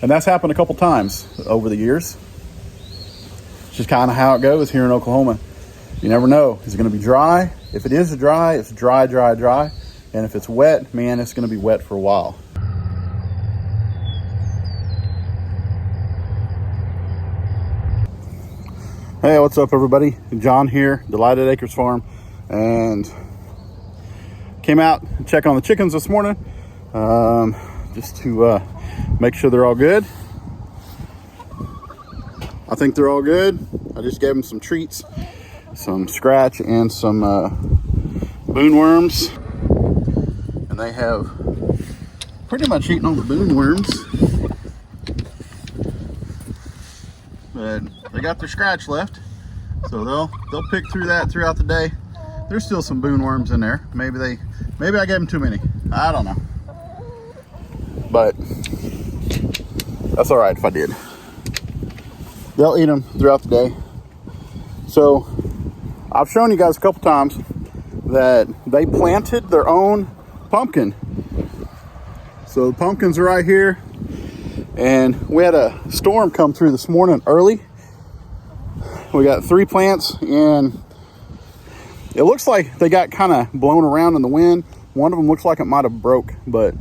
And that's happened a couple times over the years. It's just kind of how it goes here in Oklahoma. You never know. Is it going to be dry? If it is dry, it's dry. And if it's wet, man, it's going to be wet for a while. Hey, what's up, everybody? John here, Delighted Acres Farm, and came out to check on the chickens this morning, just to make sure they're all good. I think they're all good. I just gave them some treats, some scratch and some boon worms, and they have pretty much eaten all the boon worms, but they got their scratch left, so they'll pick through that throughout the day. There's still some boon worms in there. Maybe I gave them too many. I don't know, but that's all right if I did. They'll eat them throughout the day. So I've shown you guys a couple times that they planted their own pumpkin. So the pumpkins are right here, and we had a storm come through this morning early. We got 3 plants, and it looks like they got kind of blown around in the wind. One of them looks like it might have broke, but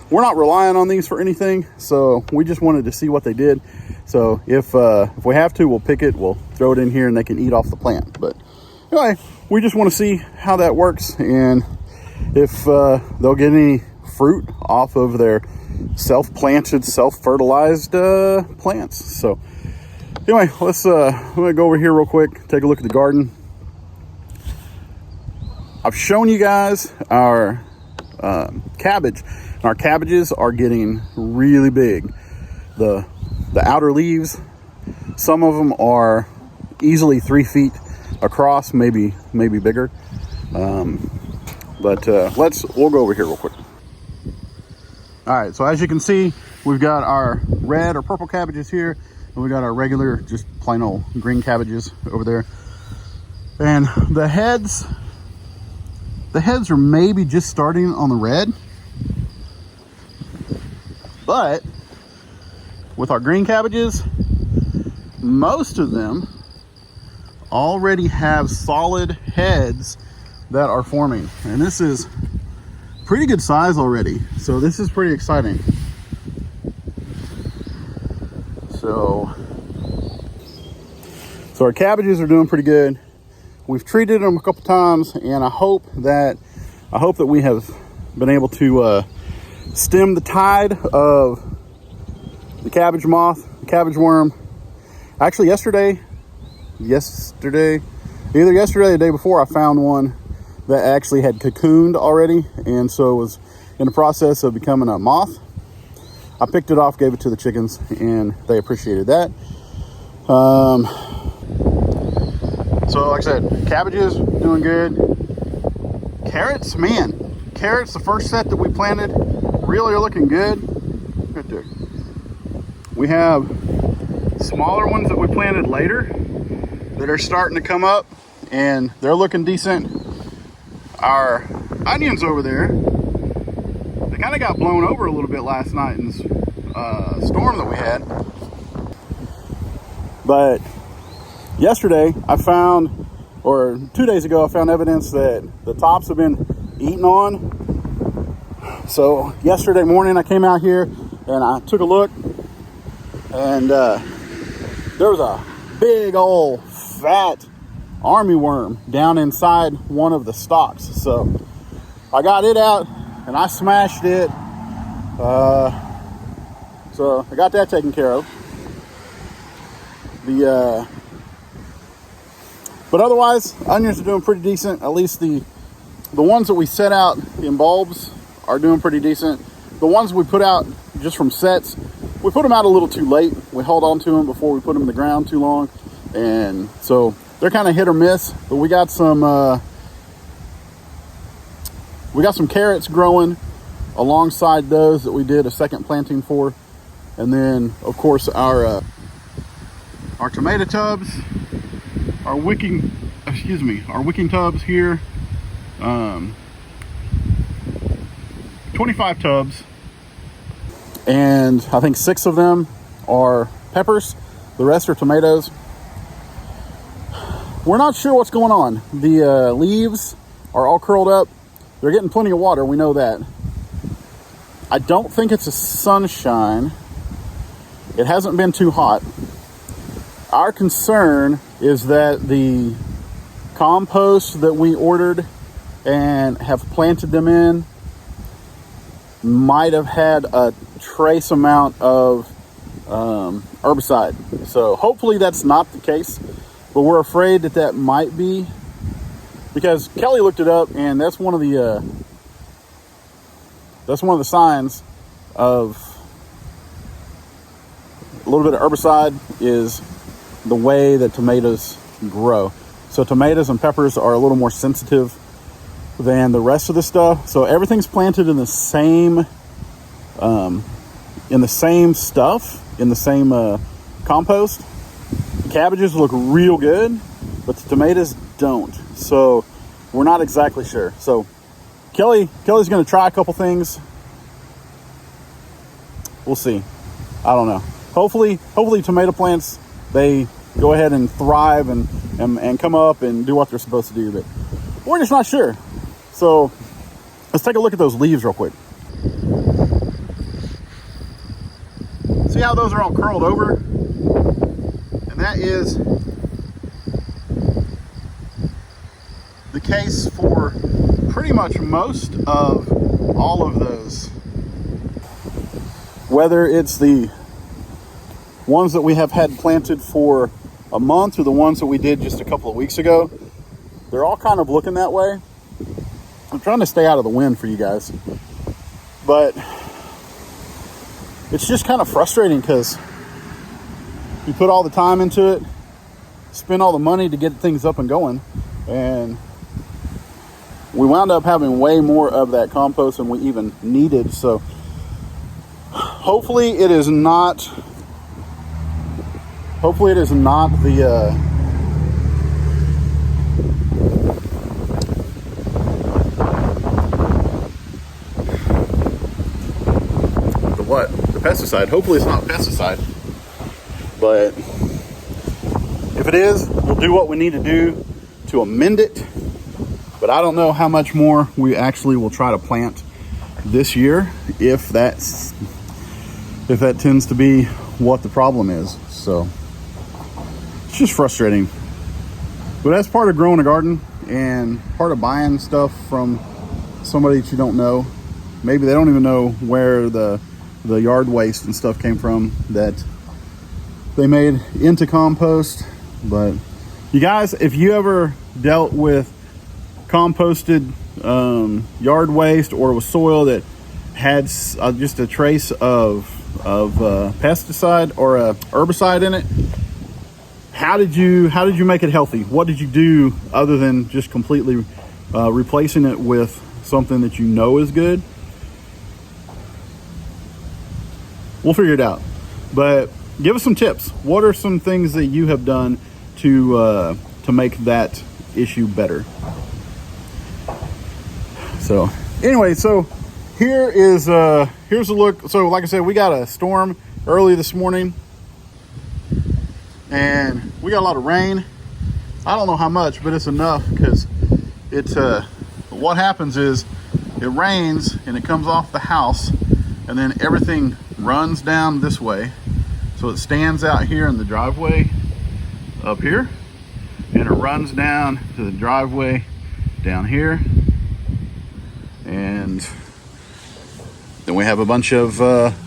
we're not relying on these for anything, so we just wanted to see what they did. So if we have to, we'll pick it, we'll throw it in here, and they can eat off the plant. But anyway, we just want to see how that works, and if they'll get any fruit off of their self-planted, self-fertilized plants. So anyway, let's I'm gonna go over here real quick, take a look at the garden. I've shown you guys our cabbage. Our cabbages are getting really big. The outer leaves, some of them are easily 3 feet across, maybe bigger. But we'll go over here real quick. All right, so as you can see, we've got our red or purple cabbages here, and we got our regular, just plain old green cabbages over there. And the heads are maybe just starting on the red. But with our green cabbages, most of them already have solid heads that are forming. And this is pretty good size already. So this is pretty exciting. So our cabbages are doing pretty good. We've treated them a couple times, and I hope that we have been able to stem the tide of the cabbage moth, the cabbage worm. Actually, yesterday, either yesterday or the day before, I found one that actually had cocooned already, and so was in the process of becoming a moth. I picked it off, gave it to the chickens, and they appreciated that. So like I said, cabbages doing good. Carrots, the first set that we planted really are looking good. Right there. We have smaller ones that we planted later that are starting to come up, and they're looking decent. Our onions over there, they kind of got blown over a little bit last night in this storm that we had. But yesterday or 2 days ago, I found evidence that the tops have been eaten on. So yesterday morning I came out here and I took a look, and there was a big old fat army worm down inside one of the stalks. So I got it out and I smashed it. So I got that taken care of. But otherwise, onions are doing pretty decent. At least the ones that we set out in bulbs are doing pretty decent. The ones we put out just from sets, we put them out a little too late. We held on to them before we put them in the ground too long, and so they're kind of hit or miss. But we got some carrots growing alongside those that we did a second planting for, and then of course our tomato tubs, our wicking tubs here. 25 tubs. and I think 6 of them are peppers. The rest are tomatoes. We're not sure what's going on. The leaves are all curled up. They're getting plenty of water, we know that. I don't think it's a sunshine. It hasn't been too hot. Our concern is that the compost that we ordered and have planted them in might have had a trace amount of herbicide. So hopefully that's not the case, but we're afraid that that might be, because Kelly looked it up, and that's one of the signs of a little bit of herbicide is the way that tomatoes grow. So tomatoes and peppers are a little more sensitive than the rest of the stuff. So everything's planted in the same stuff, in the same compost. The cabbages look real good, but the tomatoes don't. So we're not exactly sure. So Kelly's going to try a couple things. We'll see. I don't know. Hopefully tomato plants, they go ahead and thrive and come up and do what they're supposed to do, but we're just not sure. So let's take a look at those leaves real quick. See how those are all curled over? And that is the case for pretty much most of all of those. Whether it's the ones that we have had planted for a month or the ones that we did just a couple of weeks ago, they're all kind of looking that way. I'm trying to stay out of the wind for you guys, but it's just kind of frustrating because you put all the time into it, spend all the money to get things up and going, and we wound up having way more of that compost than we even needed. So hopefully it is not the pesticide. Hopefully it's not pesticide, but if it is, we'll do what we need to do to amend it. But I don't know how much more we actually will try to plant this year, if that tends to be what the problem is. So it's just frustrating, but that's part of growing a garden and part of buying stuff from somebody that you don't know. Maybe they don't even know where the yard waste and stuff came from that they made into compost. But you guys, if you ever dealt with composted yard waste or with soil that had just a trace of pesticide or a herbicide in it, how did you make it healthy? What did you do other than just completely replacing it with something that you know is good? We'll figure it out. But give us some tips. What are some things that you have done to make that issue better? So anyway, so here's a look. So like I said, we got a storm early this morning, and we got a lot of rain. I don't know how much, but it's enough, because it's what happens is it rains and it comes off the house, and then everything runs down this way. So it stands out here in the driveway up here, and it runs down to the driveway down here, and then we have a bunch of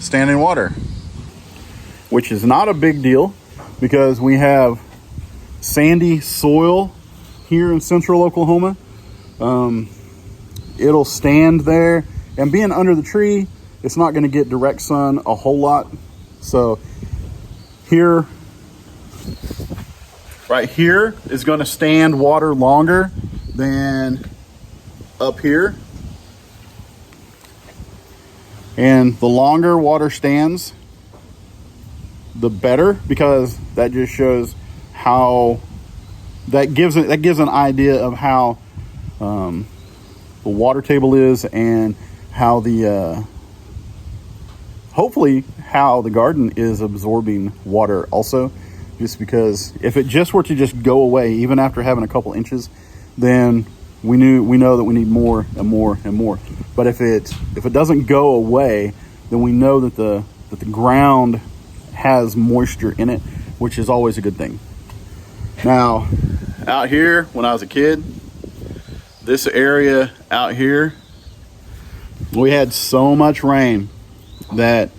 standing water, which is not a big deal because we have sandy soil here in central Oklahoma. It'll stand there, and being under the tree, it's not going to get direct sun a whole lot. So here, right here is going to stand water longer than up here. And the longer water stands, the better, because that just shows how that gives an idea of how the water table is and how the hopefully how the garden is absorbing water also, just because if it just were to just go away, even after having a couple inches, then we know that we need more and more and more. But if it doesn't go away, then we know that the ground has moisture in it, which is always a good thing. Now, out here, when I was a kid, this area out here, we had so much rain that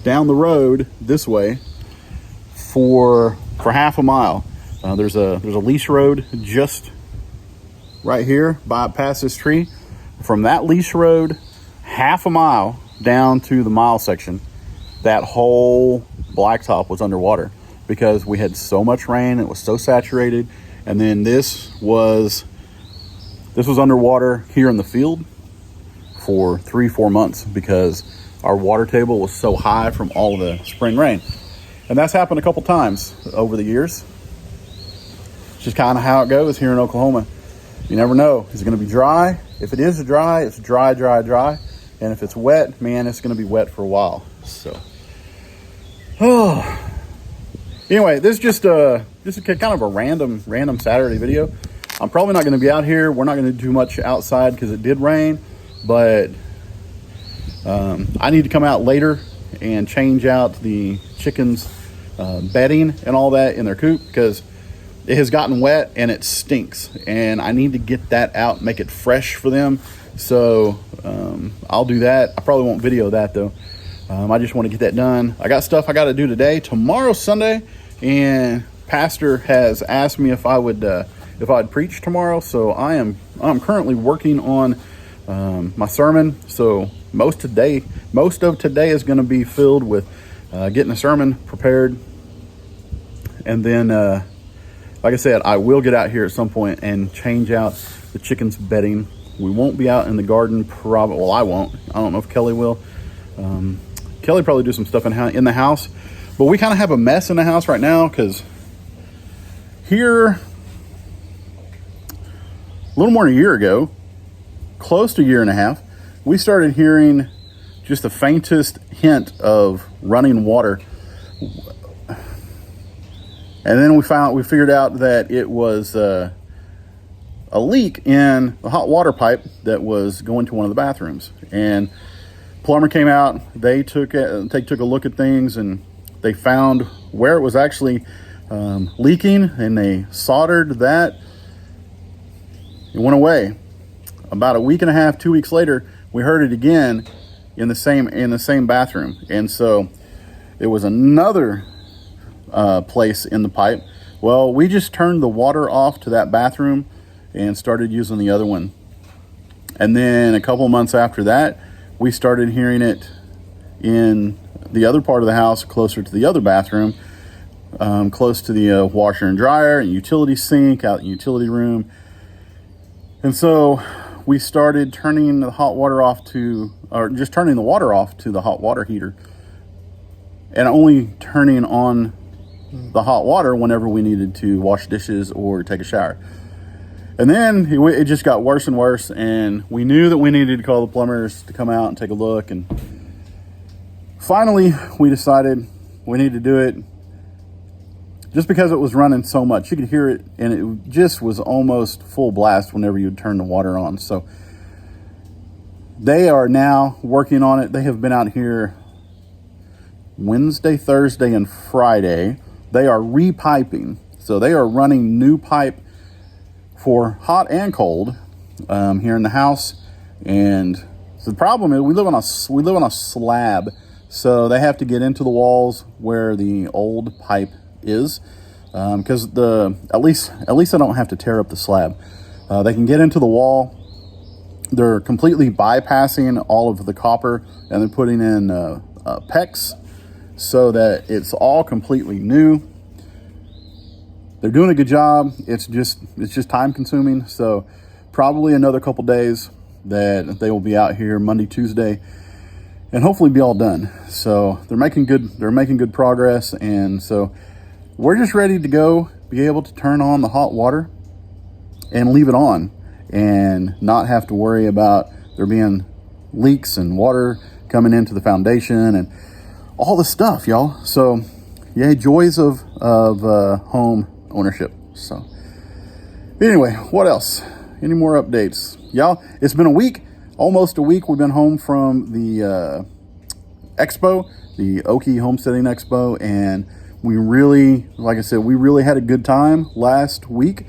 down the road this way for half a mile, there's a lease road just right here past this tree. From that lease road, half a mile down to the mile section, that whole blacktop was underwater because we had so much rain. It was so saturated. And then this was underwater here in the field for 3-4 months because our water table was so high from all of the spring rain. And that's happened a couple times over the years. It's just kind of how it goes here in Oklahoma. You never know. Is it going to be dry? If it is dry, it's dry. And if it's wet, man, it's going to be wet for a while. So, anyway, this is just kind of a random Saturday video. I'm probably not going to be out here. We're not going to do much outside because it did rain, but I need to come out later and change out the chickens' bedding and all that in their coop because it has gotten wet and it stinks, and I need to get that out, make it fresh for them. So I'll do that. I probably won't video that though. I just want to get that done. I got stuff I got to do today. Tomorrow's Sunday, and Pastor has asked me if I'd preach tomorrow. So I'm currently working on my sermon. So most of today is going to be filled with getting a sermon prepared, and then like I said, I will get out here at some point and change out the chickens' bedding. We won't be out in the garden. Well, I won't. I don't know if Kelly will. Kelly probably do some stuff in the house, but we kind of have a mess in the house right now because here, a little more than a year ago, close to a year and a half, we started hearing just the faintest hint of running water. And then we figured out that it was a leak in the hot water pipe that was going to one of the bathrooms. And plumber came out. They took a look at things, and they found where it was actually leaking, and they soldered that. It went away. About a week and a half, 2 weeks later, we heard it again in the same bathroom. And so it was another place in the pipe. Well, we just turned the water off to that bathroom and started using the other one. And then a couple months after that, we started hearing it in the other part of the house, closer to the other bathroom, close to the washer and dryer and utility sink out in the utility room. And so we started turning the hot water off just turning the water off to the hot water heater, and only turning on the hot water whenever we needed to wash dishes or take a shower. And then it just got worse and worse, and we knew that we needed to call the plumbers to come out and take a look. And finally, we decided we need to do it just because it was running so much. You could hear it, and it just was almost full blast whenever you would turn the water on. So they are now working on it. They have been out here Wednesday, Thursday, and Friday. They are repiping. So they are running new pipe for hot and cold here in the house. And so the problem is we live on a slab, so they have to get into the walls where the old pipe is, because at least I don't have to tear up the slab. They can get into the wall. They're completely bypassing all of the copper, and they're putting in PEX so that it's all completely new. They're doing a good job. It's just time consuming. So probably another couple days that they will be out here Monday, Tuesday, and hopefully be all done. So they're making good progress. And so we're just ready to go, be able to turn on the hot water and leave it on and not have to worry about there being leaks and water coming into the foundation and all the stuff, y'all. So yeah, joys of home ownership. So anyway, what else? Any more updates, y'all? It's been a week, almost a week. We've been home from the expo, the Okie Homesteading Expo, and we really, like I said, we really had a good time last week.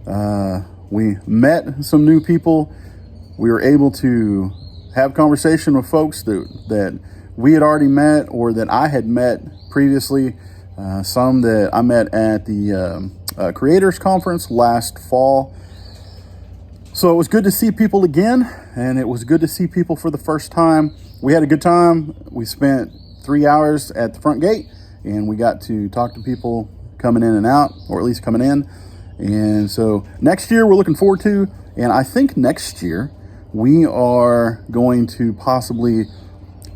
We met some new people. We were able to have conversation with folks that we had already met or that I had met previously. Some that I met at the Creators Conference last fall. So it was good to see people again, and it was good to see people for the first time. We had a good time. We spent 3 hours at the front gate, and we got to talk to people coming in and out, or at least coming in. And so next year we're looking forward to, and I think next year we are going to possibly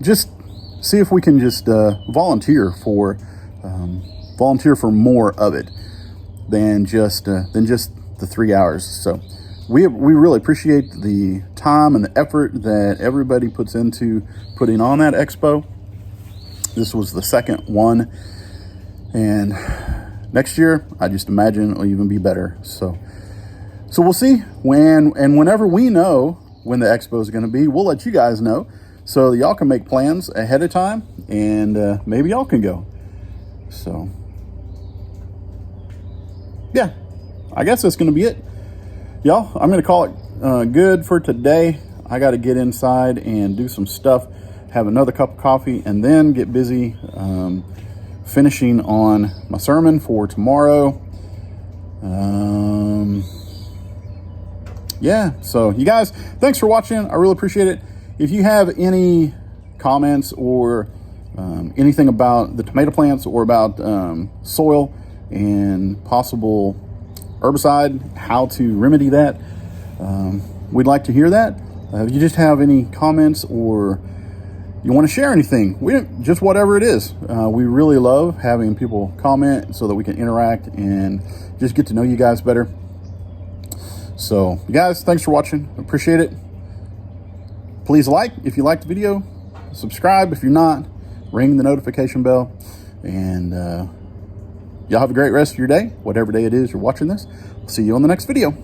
just see if we can just volunteer for more of it than just the 3 hours. So we really appreciate the time and the effort that everybody puts into putting on that expo. This was the second one, and next year I just imagine it'll even be better. So we'll see whenever we know when the expo is going to be, we'll let you guys know so that y'all can make plans ahead of time, and maybe y'all can go. So yeah, I guess that's going to be it, y'all. I'm going to call it good for today. I got to get inside and do some stuff, have another cup of coffee, and then get busy finishing on my sermon for tomorrow. Yeah, so you guys, thanks for watching. I really appreciate it. If you have any comments or anything about the tomato plants or about soil and possible herbicide, how to remedy that, we'd like to hear that. If you just have any comments or you want to share anything, just whatever it is, we really love having people comment so that we can interact and just get to know you guys better. So you guys, thanks for watching. Appreciate it. Please like if you liked the video, subscribe if you're not, ring the notification bell, and y'all have a great rest of your day, whatever day it is you're watching this. See you on the next video.